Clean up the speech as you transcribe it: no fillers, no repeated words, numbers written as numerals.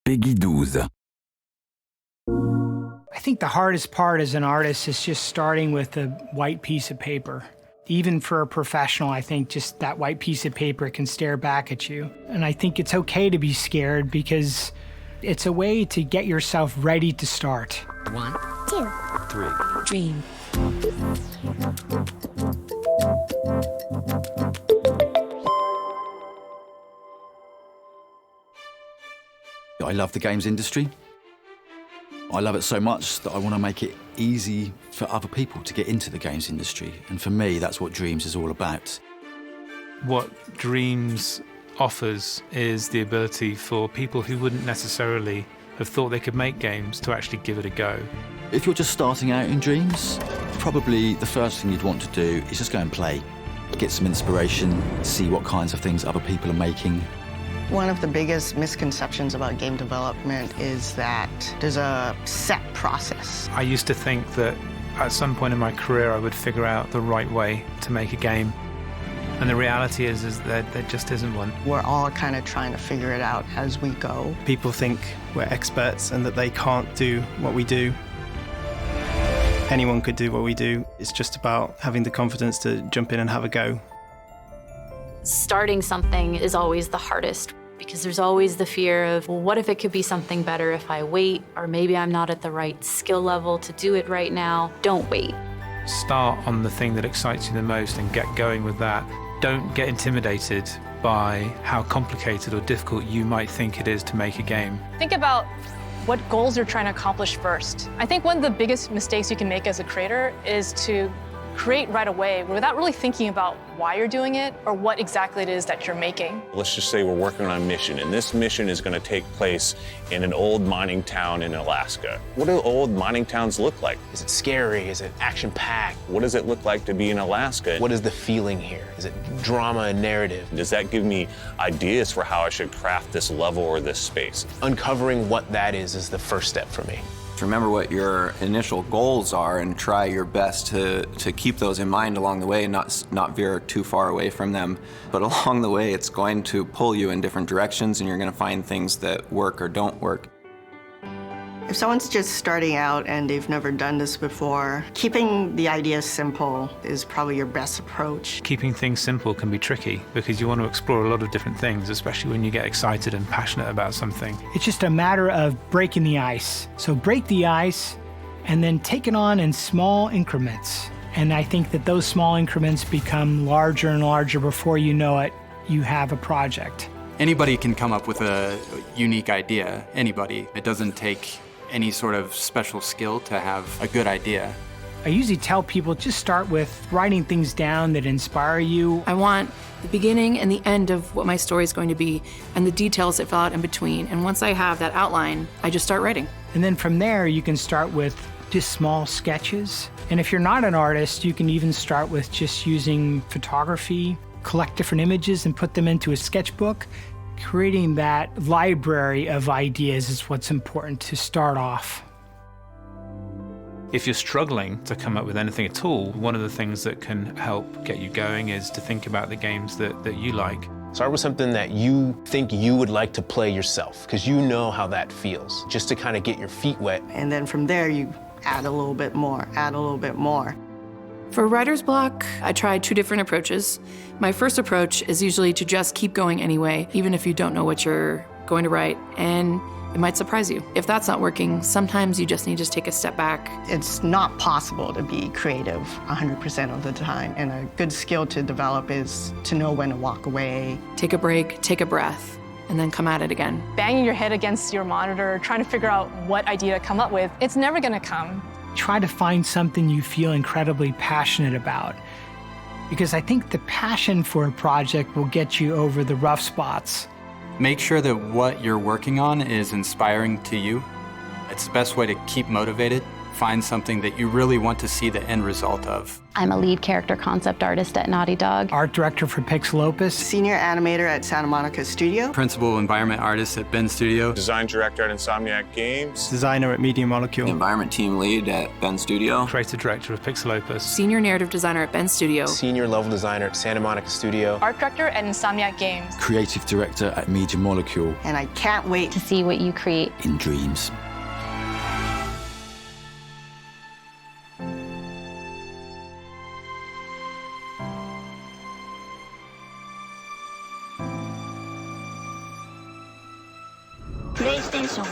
Peggy 12. I think the hardest part as an artist is just starting with a white piece of paper. Even for a professional, I think just that white piece of paper can stare back at you. And I think it's okay to be scared because it's a way to get yourself ready to start. 1, 2, 3. Dream. I love the games industry. I love it so much that I want to make it easy for other people to get into the games industry. And for me, that's what Dreams is all about. What Dreams offers is the ability for people who wouldn't necessarily have thought they could make games to actually give it a go. If you're just starting out in Dreams, probably the first thing you'd want to do is just go and play. Get some inspiration, see what kinds of things other people are making. One of the biggest misconceptions about game development is that there's a set process. I used to think that at some point in my career I would figure out the right way to make a game. And the reality is that there just isn't one. We're all kind of trying to figure it out as we go. People think we're experts and that they can't do what we do. Anyone could do what we do. It's just about having the confidence to jump in and have a go. Starting something is always the hardest because there's always the fear of, well, what if it could be something better if I wait? Or maybe I'm not at the right skill level to do it right now. Don't wait. Start on the thing that excites you the most and get going with that. Don't get intimidated by how complicated or difficult you might think it is to make a game. Think about what goals you're trying to accomplish first. I think one of the biggest mistakes you can make as a creator is to create right away without really thinking about why you're doing it or what exactly it is that you're making. Let's just say we're working on a mission, and this mission is going to take place in an old mining town in Alaska. What do old mining towns look like? Is it scary? Is it action-packed? What does it look like to be in Alaska? What is the feeling here? Is it drama and narrative? Does that give me ideas for how I should craft this level or this space? Uncovering what that is the first step for me. Remember what your initial goals are and try your best to keep those in mind along the way and not veer too far away from them. But along the way, it's going to pull you in different directions and you're going to find things that work or don't work. If someone's just starting out and they've never done this before, keeping the idea simple is probably your best approach. Keeping things simple can be tricky because you want to explore a lot of different things, especially when you get excited and passionate about something. It's just a matter of breaking the ice. So break the ice and then take it on in small increments. And I think that those small increments become larger and larger before you know it, you have a project. Anybody can come up with a unique idea, anybody. It doesn't take any sort of special skill to have a good idea. I usually tell people just start with writing things down that inspire you. I want the beginning and the end of what my story is going to be and the details that fill out in between. And once I have that outline, I just start writing. And then from there, you can start with just small sketches. And if you're not an artist, you can even start with just using photography, collect different images and put them into a sketchbook. Creating that library of ideas is what's important to start off. If you're struggling to come up with anything at all, one of the things that can help get you going is to think about the games that you like. Start with something that you think you would like to play yourself, because you know how that feels, just to kind of get your feet wet. And then from there, you add a little bit more, add a little bit more. For writer's block, I tried 2 different approaches. My first approach is usually to just keep going anyway, even if you don't know what you're going to write, and it might surprise you. If that's not working, sometimes you just need to take a step back. It's not possible to be creative 100% of the time, and a good skill to develop is to know when to walk away. Take a break, take a breath, and then come at it again. Banging your head against your monitor, trying to figure out what idea to come up with, it's never gonna come. Try to find something you feel incredibly passionate about. Because I think the passion for a project will get you over the rough spots. Make sure that what you're working on is inspiring to you. It's the best way to keep motivated. Find something that you really want to see the end result of. I'm a lead character concept artist at Naughty Dog. Art director for Pixel Opus. Senior animator at Santa Monica Studio. Principal environment artist at Ben Studio. Design director at Insomniac Games. Designer at Media Molecule. Environment team lead at Ben Studio. Creative director of Pixel Opus. Senior narrative designer at Ben Studio. Senior level designer at Santa Monica Studio. Art director at Insomniac Games. Creative director at Media Molecule. And I can't wait To see what you create. In Dreams. PlayStation